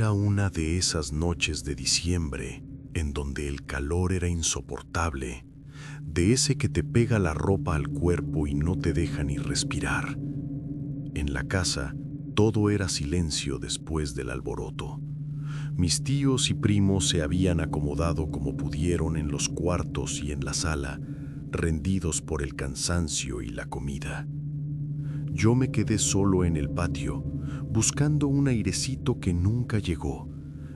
Era una de esas noches de diciembre en donde el calor era insoportable, de ese que te pega la ropa al cuerpo y no te deja ni respirar. En la casa todo era silencio después del alboroto. Mis tíos y primos se habían acomodado como pudieron en los cuartos y en la sala, rendidos por el cansancio y la comida. Yo me quedé solo en el patio, buscando un airecito que nunca llegó,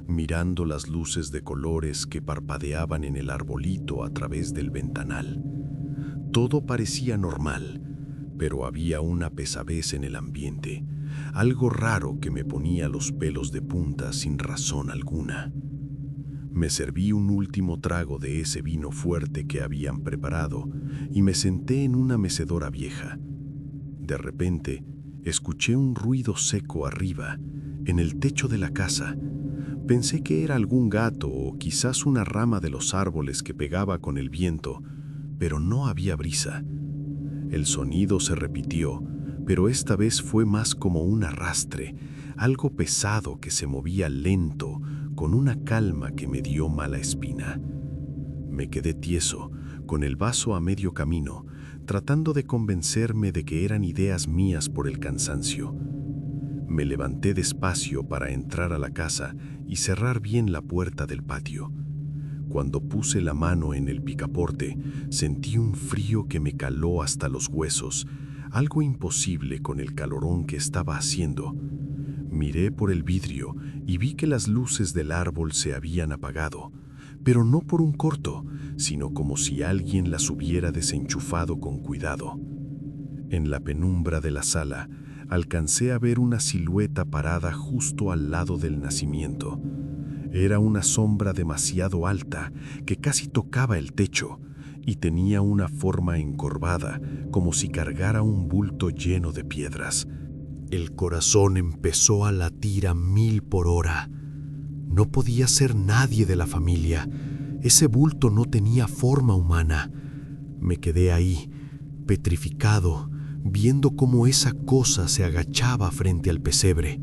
mirando las luces de colores que parpadeaban en el arbolito a través del ventanal. Todo parecía normal, pero había una pesadez en el ambiente, algo raro que me ponía los pelos de punta sin razón alguna. Me serví un último trago de ese vino fuerte que habían preparado y me senté en una mecedora vieja. De repente, escuché un ruido seco arriba, en el techo de la casa. Pensé que era algún gato o quizás una rama de los árboles que pegaba con el viento, pero no había brisa. El sonido se repitió, pero esta vez fue más como un arrastre, algo pesado que se movía lento, con una calma que me dio mala espina. Me quedé tieso, con el vaso a medio camino, tratando de convencerme de que eran ideas mías por el cansancio. Me levanté despacio para entrar a la casa y cerrar bien la puerta del patio. Cuando puse la mano en el picaporte, sentí un frío que me caló hasta los huesos, algo imposible con el calorón que estaba haciendo. Miré por el vidrio y vi que las luces del árbol se habían apagado, pero no por un corto, sino como si alguien las hubiera desenchufado con cuidado. En la penumbra de la sala, alcancé a ver una silueta parada justo al lado del nacimiento. Era una sombra demasiado alta que casi tocaba el techo y tenía una forma encorvada, como si cargara un bulto lleno de piedras. El corazón empezó a latir a 1000 por hora. No podía ser nadie de la familia. Ese bulto no tenía forma humana. Me quedé ahí, petrificado, viendo cómo esa cosa se agachaba frente al pesebre.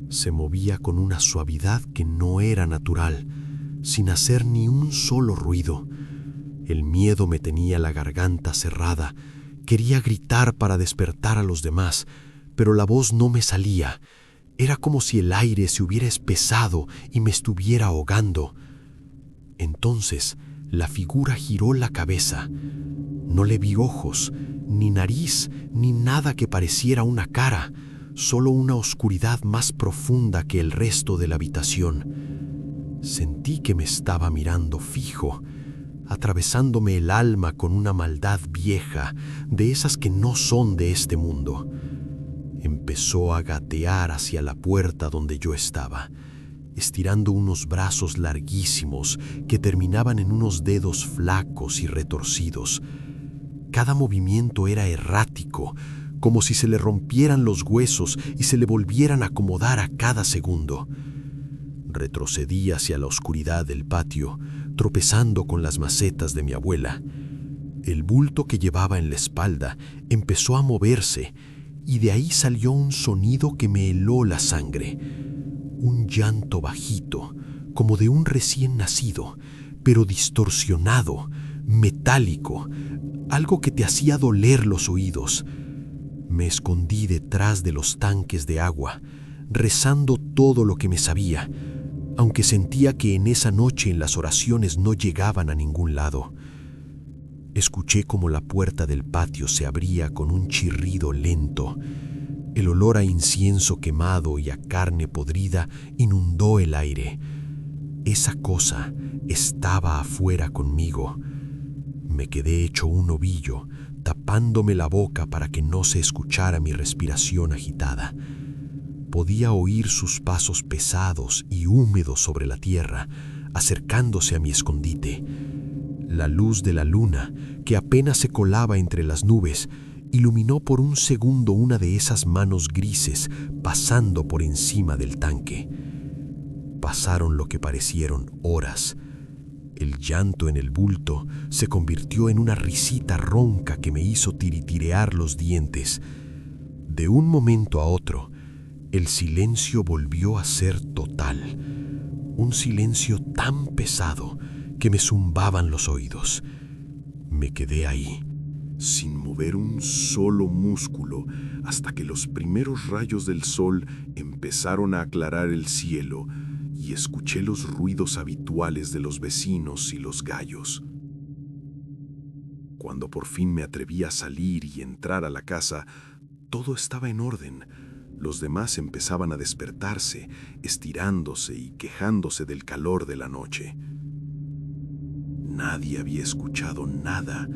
Se movía con una suavidad que no era natural, sin hacer ni un solo ruido. El miedo me tenía la garganta cerrada. Quería gritar para despertar a los demás, pero la voz no me salía. Era como si el aire se hubiera espesado y me estuviera ahogando. Entonces, la figura giró la cabeza. No le vi ojos, ni nariz, ni nada que pareciera una cara, solo una oscuridad más profunda que el resto de la habitación. Sentí que me estaba mirando fijo, atravesándome el alma con una maldad vieja, de esas que no son de este mundo. Empezó a gatear hacia la puerta donde yo estaba, estirando unos brazos larguísimos que terminaban en unos dedos flacos y retorcidos. Cada movimiento era errático, como si se le rompieran los huesos y se le volvieran a acomodar a cada segundo. Retrocedí hacia la oscuridad del patio, tropezando con las macetas de mi abuela. El bulto que llevaba en la espalda empezó a moverse y de ahí salió un sonido que me heló la sangre. Un llanto bajito, como de un recién nacido, pero distorsionado, metálico, algo que te hacía doler los oídos. Me escondí detrás de los tanques de agua, rezando todo lo que me sabía, aunque sentía que en esa noche en las oraciones no llegaban a ningún lado. Escuché como la puerta del patio se abría con un chirrido lento. El olor a incienso quemado y a carne podrida inundó el aire. Esa cosa estaba afuera conmigo. Me quedé hecho un ovillo, tapándome la boca para que no se escuchara mi respiración agitada. Podía oír sus pasos pesados y húmedos sobre la tierra, acercándose a mi escondite. La luz de la luna, que apenas se colaba entre las nubes, iluminó por un segundo una de esas manos grises pasando por encima del tanque. Pasaron lo que parecieron horas. El llanto en el bulto se convirtió en una risita ronca que me hizo tiritirear los dientes. De un momento a otro, el silencio volvió a ser total. total. Un silencio tan pesado que me zumbaban los oídos. Me quedé ahí, sin mover un solo músculo, hasta que los primeros rayos del sol empezaron a aclarar el cielo y escuché los ruidos habituales de los vecinos y los gallos. Cuando por fin me atreví a salir y entrar a la casa, todo estaba en orden. Los demás empezaban a despertarse, estirándose y quejándose del calor de la noche. Nadie había escuchado nada,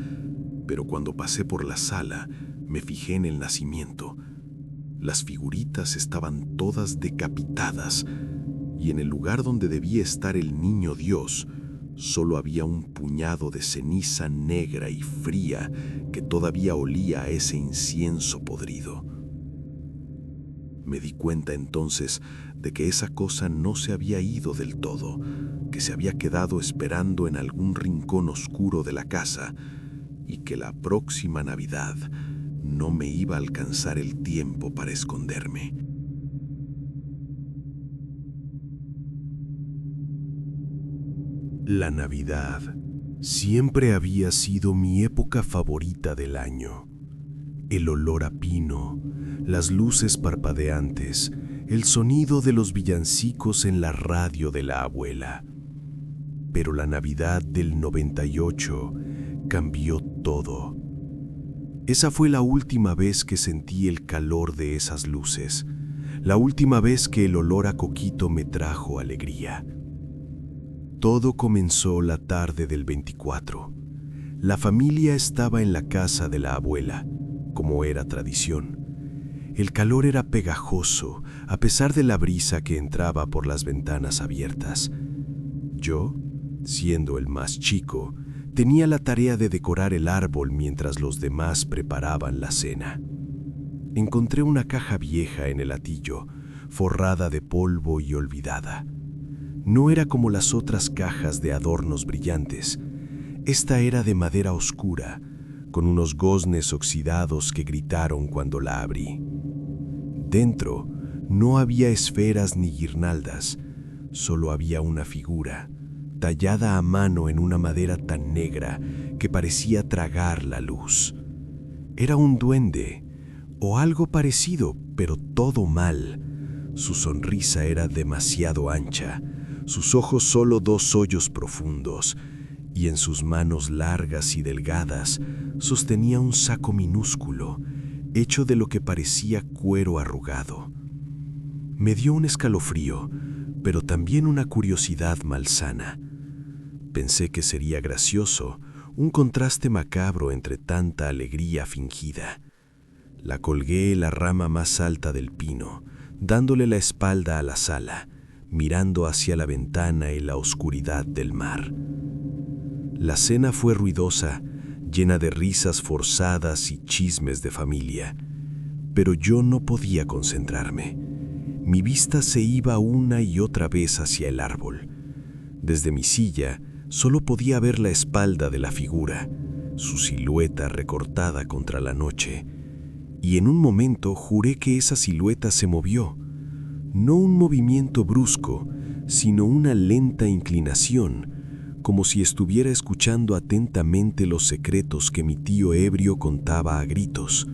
pero cuando pasé por la sala, me fijé en el nacimiento. Las figuritas estaban todas decapitadas, y en el lugar donde debía estar el niño Dios, solo había un puñado de ceniza negra y fría que todavía olía a ese incienso podrido. Me di cuenta entonces de que esa cosa no se había ido del todo, que se había quedado esperando en algún rincón oscuro de la casa y que la próxima Navidad no me iba a alcanzar el tiempo para esconderme. La Navidad siempre había sido mi época favorita del año. El olor a pino, las luces parpadeantes, el sonido de los villancicos en la radio de la abuela. Pero la Navidad del 98 cambió todo. Esa fue la última vez que sentí el calor de esas luces, la última vez que el olor a coquito me trajo alegría. Todo comenzó la tarde del 24. La familia estaba en la casa de la abuela, como era tradición. El calor era pegajoso, a pesar de la brisa que entraba por las ventanas abiertas. Yo, siendo el más chico, tenía la tarea de decorar el árbol mientras los demás preparaban la cena. Encontré una caja vieja en el atillo, forrada de polvo y olvidada. No era como las otras cajas de adornos brillantes. Esta era de madera oscura, con unos goznes oxidados que gritaron cuando la abrí. Dentro no había esferas ni guirnaldas, solo había una figura, tallada a mano en una madera tan negra que parecía tragar la luz. Era un duende, o algo parecido, pero todo mal. Su sonrisa era demasiado ancha, sus ojos solo 2 hoyos profundos, y en sus manos largas y delgadas sostenía un saco minúsculo, hecho de lo que parecía cuero arrugado. Me dio un escalofrío, pero también una curiosidad malsana. Pensé que sería gracioso, un contraste macabro entre tanta alegría fingida. La colgué en la rama más alta del pino, dándole la espalda a la sala, mirando hacia la ventana y la oscuridad del mar. La cena fue ruidosa, llena de risas forzadas y chismes de familia, pero yo no podía concentrarme. Mi vista se iba una y otra vez hacia el árbol. Desde mi silla solo podía ver la espalda de la figura, su silueta recortada contra la noche, y en un momento juré que esa silueta se movió. No un movimiento brusco, sino una lenta inclinación, como si estuviera escuchando atentamente los secretos que mi tío ebrio contaba a gritos.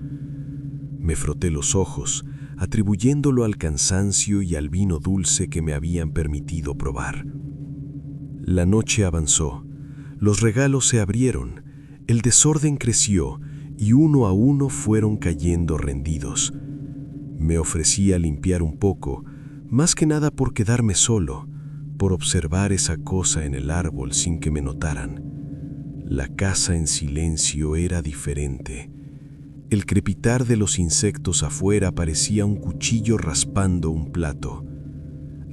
Me froté los ojos, atribuyéndolo al cansancio y al vino dulce que me habían permitido probar. La noche avanzó, los regalos se abrieron, el desorden creció y uno a uno fueron cayendo rendidos. Me ofrecí a limpiar un poco, más que nada por quedarme solo, por observar esa cosa en el árbol sin que me notaran. La casa en silencio era diferente. El crepitar de los insectos afuera parecía un cuchillo raspando un plato.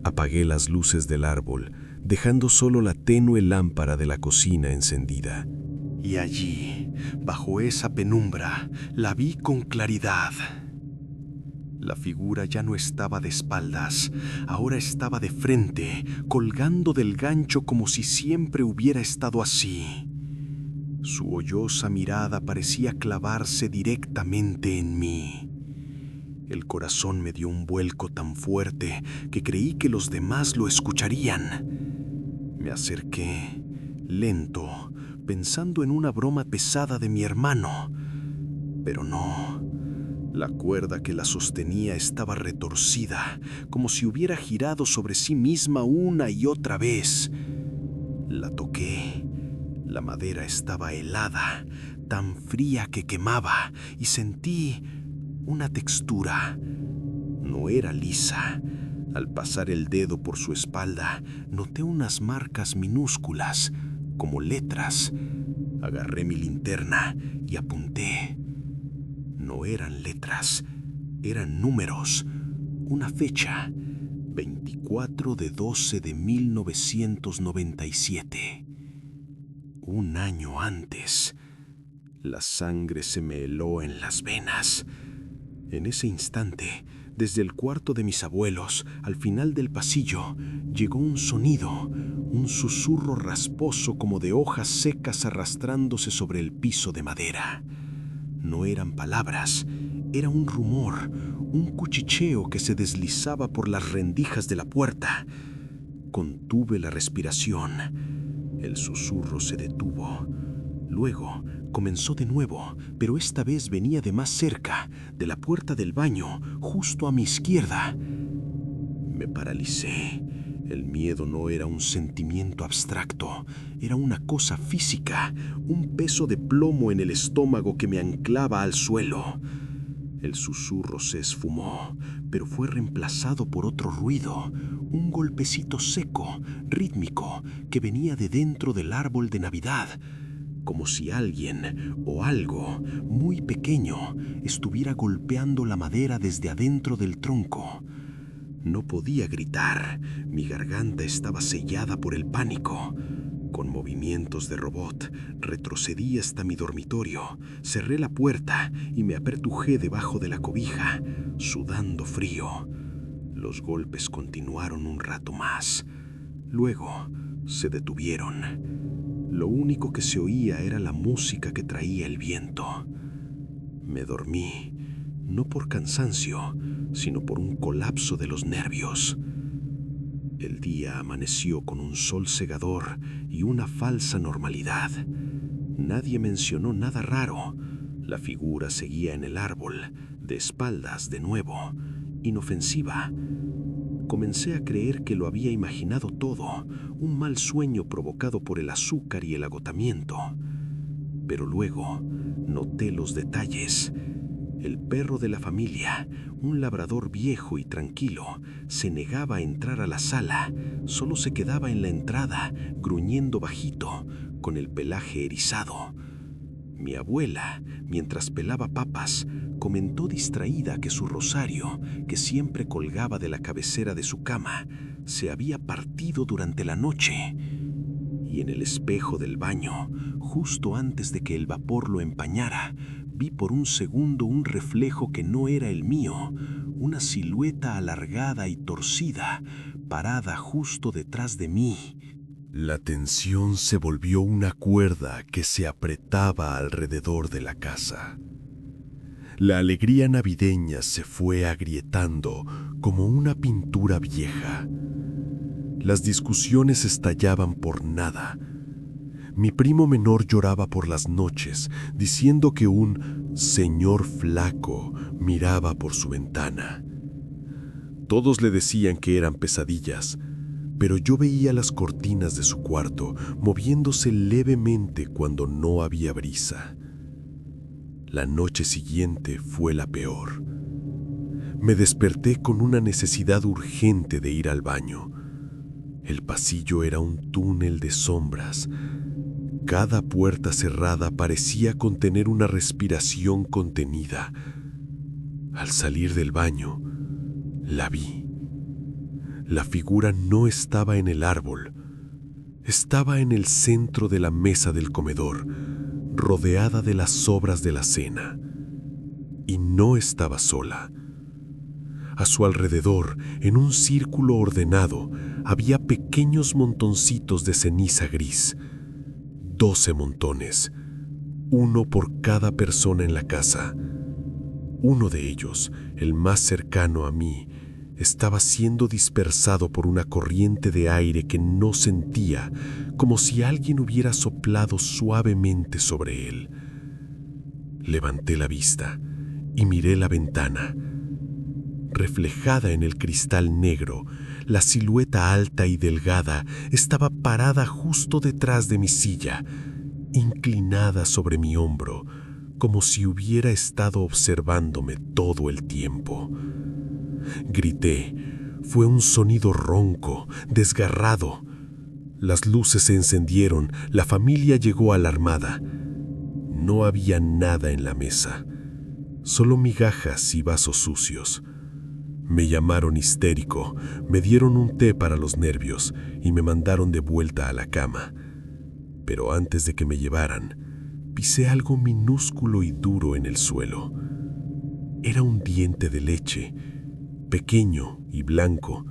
Apagué las luces del árbol, dejando solo la tenue lámpara de la cocina encendida. Y allí, bajo esa penumbra, la vi con claridad. La figura ya no estaba de espaldas, ahora estaba de frente, colgando del gancho como si siempre hubiera estado así. Su hoyosa mirada parecía clavarse directamente en mí. El corazón me dio un vuelco tan fuerte que creí que los demás lo escucharían. Me acerqué, lento, pensando en una broma pesada de mi hermano. Pero no. La cuerda que la sostenía estaba retorcida, como si hubiera girado sobre sí misma una y otra vez. La toqué. La madera estaba helada, tan fría que quemaba, y sentí una textura. No era lisa. Al pasar el dedo por su espalda, noté unas marcas minúsculas, como letras. Agarré mi linterna y apunté. No eran letras, eran números. Una fecha, 24 de 12 de 1997. Un año antes. La sangre se me heló en las venas. En ese instante, desde el cuarto de mis abuelos, al final del pasillo, llegó un sonido, un susurro rasposo como de hojas secas arrastrándose sobre el piso de madera. No eran palabras, era un rumor, un cuchicheo que se deslizaba por las rendijas de la puerta. Contuve la respiración. El susurro se detuvo. Luego comenzó de nuevo, pero esta vez venía de más cerca, de la puerta del baño, justo a mi izquierda. Me paralicé. El miedo no era un sentimiento abstracto, era una cosa física, un peso de plomo en el estómago que me anclaba al suelo. El susurro se esfumó, pero fue reemplazado por otro ruido, un golpecito seco, rítmico, que venía de dentro del árbol de Navidad, como si alguien o algo muy pequeño estuviera golpeando la madera desde adentro del tronco. No podía gritar, mi garganta estaba sellada por el pánico. Con movimientos de robot, retrocedí hasta mi dormitorio, cerré la puerta y me apertujé debajo de la cobija, sudando frío. Los golpes continuaron un rato más. Luego se detuvieron. Lo único que se oía era la música que traía el viento. Me dormí, no por cansancio, sino por un colapso de los nervios. El día amaneció con un sol cegador y una falsa normalidad. Nadie mencionó nada raro. La figura seguía en el árbol, de espaldas de nuevo, inofensiva. Comencé a creer que lo había imaginado todo, un mal sueño provocado por el azúcar y el agotamiento. Pero luego noté los detalles. El perro de la familia, un labrador viejo y tranquilo, se negaba a entrar a la sala. Solo se quedaba en la entrada, gruñendo bajito, con el pelaje erizado. Mi abuela, mientras pelaba papas, comentó distraída que su rosario, que siempre colgaba de la cabecera de su cama, se había partido durante la noche. Y en el espejo del baño, justo antes de que el vapor lo empañara, vi por un segundo un reflejo que no era el mío, una silueta alargada y torcida, parada justo detrás de mí. La tensión se volvió una cuerda que se apretaba alrededor de la casa. La alegría navideña se fue agrietando como una pintura vieja. Las discusiones estallaban por nada. Mi primo menor lloraba por las noches, diciendo que un señor flaco miraba por su ventana. Todos le decían que eran pesadillas, pero yo veía las cortinas de su cuarto moviéndose levemente cuando no había brisa. La noche siguiente fue la peor. Me desperté con una necesidad urgente de ir al baño. El pasillo era un túnel de sombras. Cada puerta cerrada parecía contener una respiración contenida. Al salir del baño, la vi. La figura no estaba en el árbol. Estaba en el centro de la mesa del comedor, rodeada de las sobras de la cena. Y no estaba sola. A su alrededor, en un círculo ordenado, había pequeños montoncitos de ceniza gris. 12 montones, uno por cada persona en la casa. Uno de ellos, el más cercano a mí, estaba siendo dispersado por una corriente de aire que no sentía, como si alguien hubiera soplado suavemente sobre él. Levanté la vista y miré la ventana. Reflejada en el cristal negro, la silueta alta y delgada estaba parada justo detrás de mi silla, inclinada sobre mi hombro, como si hubiera estado observándome todo el tiempo. Grité. Fue un sonido ronco, desgarrado. Las luces se encendieron, la familia llegó alarmada. No había nada en la mesa, solo migajas y vasos sucios. Me llamaron histérico, me dieron un té para los nervios y me mandaron de vuelta a la cama. Pero antes de que me llevaran, pisé algo minúsculo y duro en el suelo. Era un diente de leche, pequeño y blanco,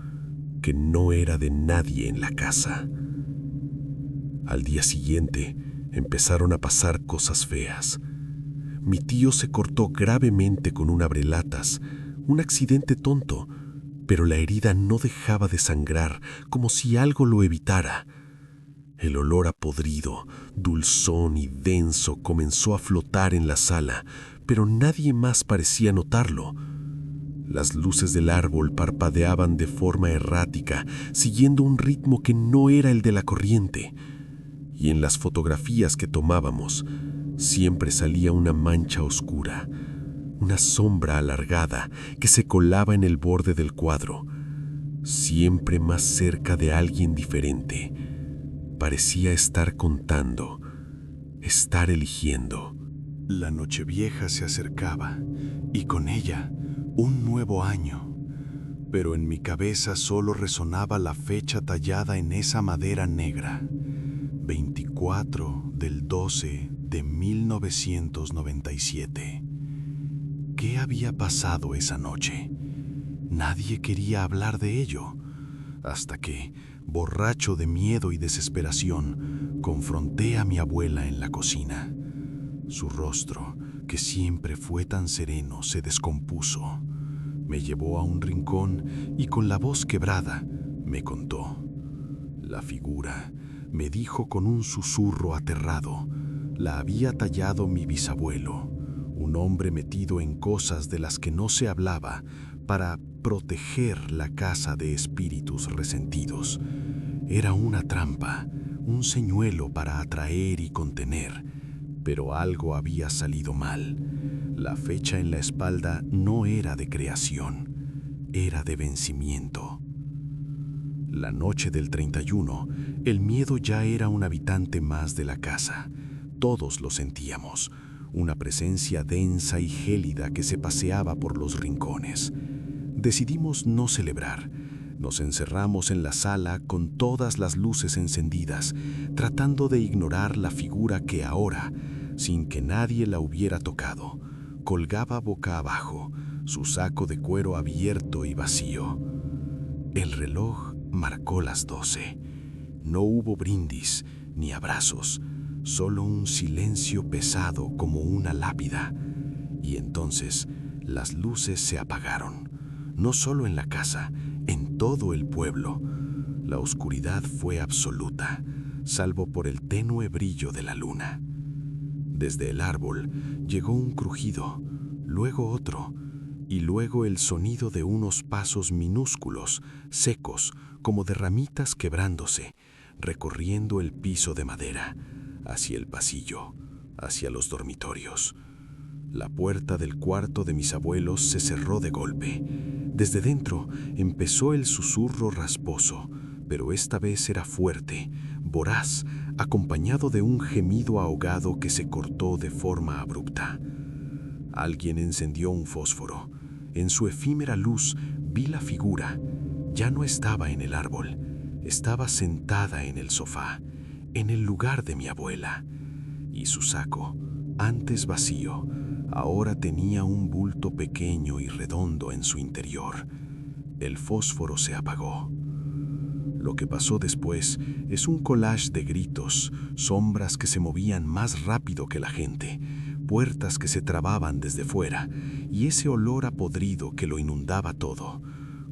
que no era de nadie en la casa. Al día siguiente empezaron a pasar cosas feas. Mi tío se cortó gravemente con un abrelatas, un accidente tonto, pero la herida no dejaba de sangrar, como si algo lo evitara. El olor a podrido, dulzón y denso comenzó a flotar en la sala, pero nadie más parecía notarlo. Las luces del árbol parpadeaban de forma errática, siguiendo un ritmo que no era el de la corriente. Y en las fotografías que tomábamos, siempre salía una mancha oscura, una sombra alargada que se colaba en el borde del cuadro, siempre más cerca de alguien diferente. Parecía estar contando, estar eligiendo. La Nochevieja se acercaba y con ella un nuevo año, pero en mi cabeza solo resonaba la fecha tallada en esa madera negra, 24 del 12 de 1997. ¿Qué había pasado esa noche? Nadie quería hablar de ello, hasta que, borracho de miedo y desesperación, confronté a mi abuela en la cocina. Su rostro, que siempre fue tan sereno, se descompuso. Me llevó a un rincón y con la voz quebrada me contó. La figura, me dijo con un susurro aterrado, la había tallado mi bisabuelo, un hombre metido en cosas de las que no se hablaba para proteger la casa de espíritus resentidos. Era una trampa, un señuelo para atraer y contener, pero algo había salido mal. La fecha en la espalda no era de creación, era de vencimiento. La noche del 31, el miedo ya era un habitante más de la casa. Todos lo sentíamos, una presencia densa y gélida que se paseaba por los rincones. Decidimos no celebrar. Nos encerramos en la sala con todas las luces encendidas, tratando de ignorar la figura que ahora, sin que nadie la hubiera tocado, colgaba boca abajo, su saco de cuero abierto y vacío. El reloj marcó las 12. No hubo brindis ni abrazos, solo un silencio pesado como una lápida. Y entonces las luces se apagaron, no solo en la casa, en todo el pueblo. La oscuridad fue absoluta, salvo por el tenue brillo de la luna. Desde el árbol llegó un crujido, luego otro, y luego el sonido de unos pasos minúsculos, secos, como de ramitas quebrándose, recorriendo el piso de madera, hacia el pasillo, hacia los dormitorios. La puerta del cuarto de mis abuelos se cerró de golpe. Desde dentro empezó el susurro rasposo, pero esta vez era fuerte, voraz, acompañado de un gemido ahogado que se cortó de forma abrupta. Alguien encendió un fósforo. En su efímera luz vi la figura. Ya no estaba en el árbol, estaba sentada en el sofá, en el lugar de mi abuela. Y su saco, antes vacío, ahora tenía un bulto pequeño y redondo en su interior. El fósforo se apagó. Lo que pasó después es un collage de gritos, sombras que se movían más rápido que la gente, puertas que se trababan desde fuera y ese olor a podrido que lo inundaba todo.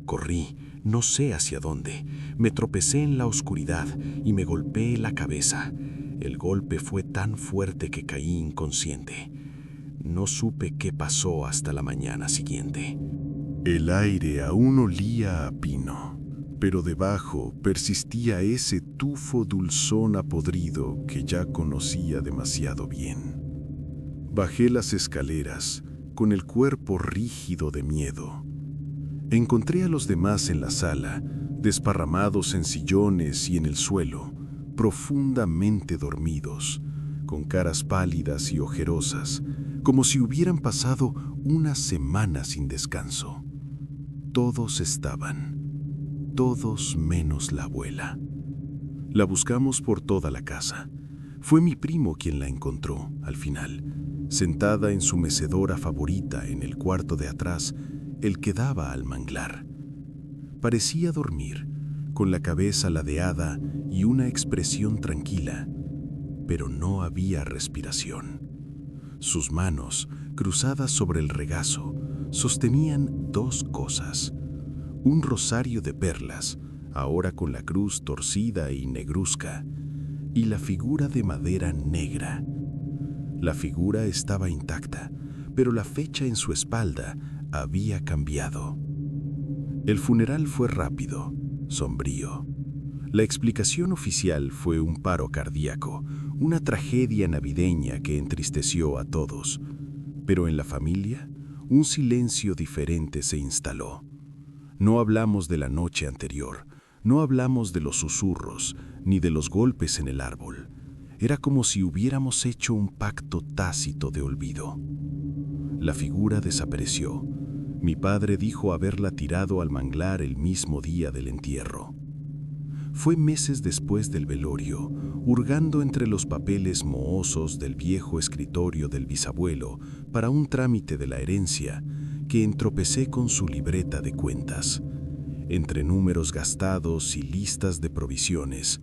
Corrí, no sé hacia dónde, me tropecé en la oscuridad y me golpeé la cabeza. El golpe fue tan fuerte que caí inconsciente. No supe qué pasó hasta la mañana siguiente. El aire aún olía a pino, pero debajo persistía ese tufo dulzón a podrido que ya conocía demasiado bien. Bajé las escaleras con el cuerpo rígido de miedo. Encontré a los demás en la sala, desparramados en sillones y en el suelo, profundamente dormidos, con caras pálidas y ojerosas, como si hubieran pasado una semana sin descanso. Todos estaban, todos menos la abuela. La buscamos por toda la casa. Fue mi primo quien la encontró, al final, sentada en su mecedora favorita en el cuarto de atrás, el que daba al manglar. Parecía dormir, con la cabeza ladeada y una expresión tranquila, pero no había respiración. Sus manos, cruzadas sobre el regazo, sostenían dos cosas: un rosario de perlas, ahora con la cruz torcida y negruzca, y la figura de madera negra. La figura estaba intacta, pero la fecha en su espalda había cambiado. El funeral fue rápido, sombrío. La explicación oficial fue un paro cardíaco, una tragedia navideña que entristeció a todos. Pero en la familia, un silencio diferente se instaló. No hablamos de la noche anterior, no hablamos de los susurros, ni de los golpes en el árbol. Era como si hubiéramos hecho un pacto tácito de olvido. La figura desapareció. Mi padre dijo haberla tirado al manglar el mismo día del entierro. Fue meses después del velorio, hurgando entre los papeles mohosos del viejo escritorio del bisabuelo para un trámite de la herencia, que entropecé con su libreta de cuentas. Entre números gastados y listas de provisiones,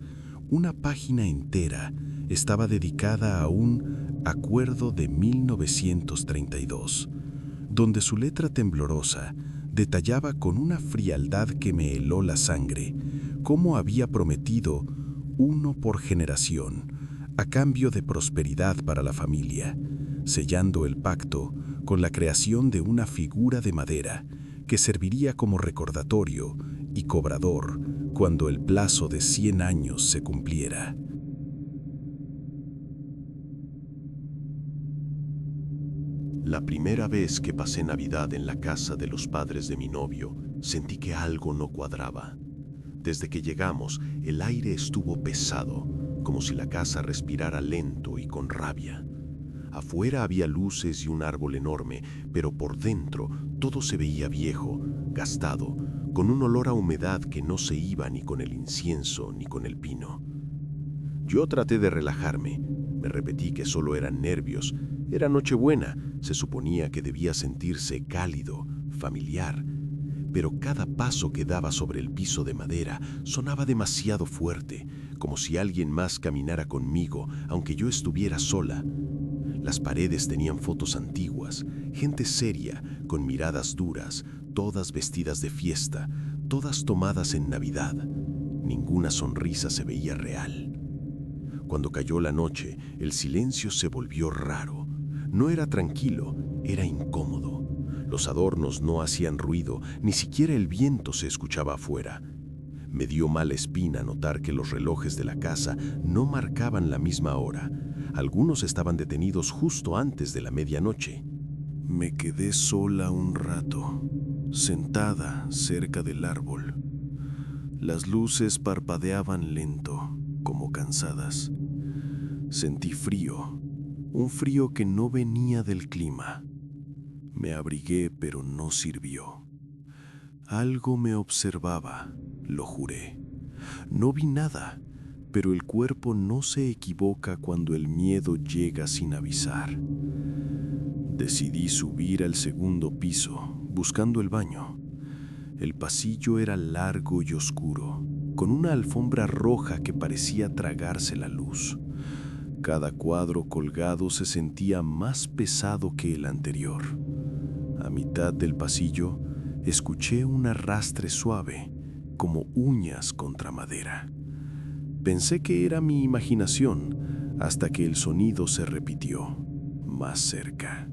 una página entera estaba dedicada a un acuerdo de 1932, donde su letra temblorosa detallaba con una frialdad que me heló la sangre cómo había prometido uno por generación a cambio de prosperidad para la familia, sellando el pacto con la creación de una figura de madera que serviría como recordatorio y cobrador cuando el plazo de 100 años se cumpliera. La primera vez que pasé Navidad en la casa de los padres de mi novio, sentí que algo no cuadraba. Desde que llegamos, el aire estuvo pesado, como si la casa respirara lento y con rabia. Afuera había luces y un árbol enorme, pero por dentro todo se veía viejo, gastado, con un olor a humedad que no se iba ni con el incienso ni con el pino. Yo traté de relajarme. Me repetí que solo eran nervios. Era Nochebuena, se suponía que debía sentirse cálido, familiar. Pero cada paso que daba sobre el piso de madera sonaba demasiado fuerte, como si alguien más caminara conmigo, aunque yo estuviera sola. Las paredes tenían fotos antiguas, gente seria, con miradas duras, todas vestidas de fiesta, todas tomadas en Navidad. Ninguna sonrisa se veía real. Cuando cayó la noche, el silencio se volvió raro. No era tranquilo, era incómodo. Los adornos no hacían ruido, ni siquiera el viento se escuchaba afuera. Me dio mala espina notar que los relojes de la casa no marcaban la misma hora. Algunos estaban detenidos justo antes de la medianoche. Me quedé sola un rato, sentada cerca del árbol. Las luces parpadeaban lento, como cansadas. Sentí frío, un frío que no venía del clima. Me abrigué, pero no sirvió. Algo me observaba, lo juré. No vi nada, pero el cuerpo no se equivoca cuando el miedo llega sin avisar. Decidí subir al segundo piso, buscando el baño. El pasillo era largo y oscuro, con una alfombra roja que parecía tragarse la luz. Cada cuadro colgado se sentía más pesado que el anterior. A mitad del pasillo, escuché un arrastre suave, como uñas contra madera. Pensé que era mi imaginación, hasta que el sonido se repitió, más cerca.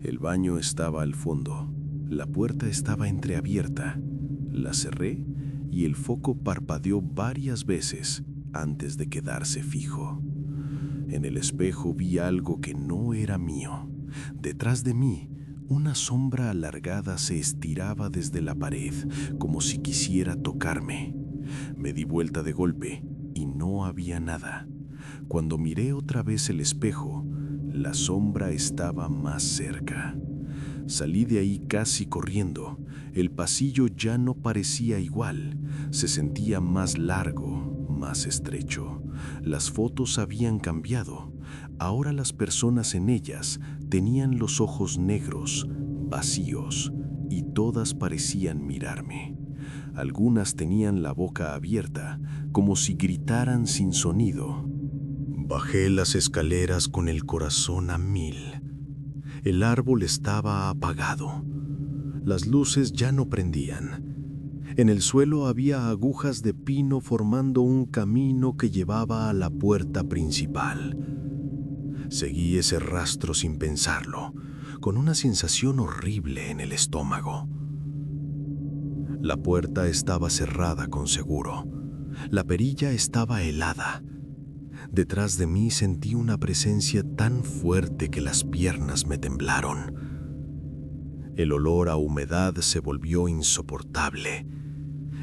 El baño estaba al fondo, la puerta estaba entreabierta. La cerré y el foco parpadeó varias veces antes de quedarse fijo. En el espejo vi algo que no era mío. Detrás de mí, una sombra alargada se estiraba desde la pared, como si quisiera tocarme. Me di vuelta de golpe y no había nada. Cuando miré otra vez el espejo, la sombra estaba más cerca. Salí de ahí casi corriendo. El pasillo ya no parecía igual. Se sentía más largo, más estrecho. Las fotos habían cambiado. Ahora las personas en ellas tenían los ojos negros, vacíos, y todas parecían mirarme. Algunas tenían la boca abierta, como si gritaran sin sonido. Bajé las escaleras con el corazón a 1000. El árbol estaba apagado. Las luces ya no prendían. En el suelo había agujas de pino formando un camino que llevaba a la puerta principal. Seguí ese rastro sin pensarlo, con una sensación horrible en el estómago. La puerta estaba cerrada con seguro. La perilla estaba helada. Detrás de mí sentí una presencia tan fuerte que las piernas me temblaron. El olor a humedad se volvió insoportable.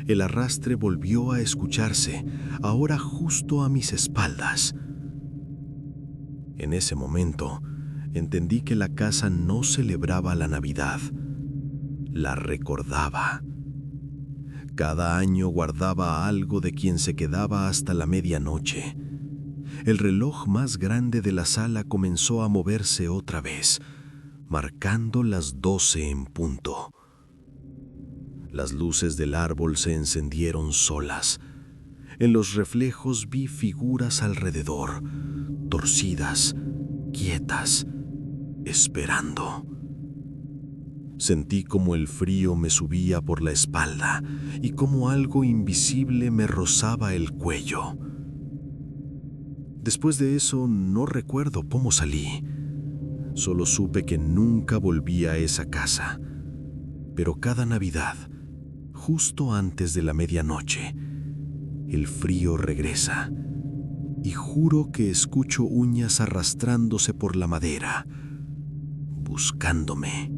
El arrastre volvió a escucharse, ahora justo a mis espaldas. En ese momento, entendí que la casa no celebraba la Navidad, la recordaba. Cada año guardaba algo de quien se quedaba hasta la medianoche. El reloj más grande de la sala comenzó a moverse otra vez, marcando las 12 en punto. Las luces del árbol se encendieron solas. En los reflejos vi figuras alrededor, torcidas, quietas, esperando. Sentí como el frío me subía por la espalda y como algo invisible me rozaba el cuello. Después de eso no recuerdo cómo salí. Solo supe que nunca volví a esa casa. Pero cada Navidad, justo antes de la medianoche, el frío regresa y juro que escucho uñas arrastrándose por la madera, buscándome.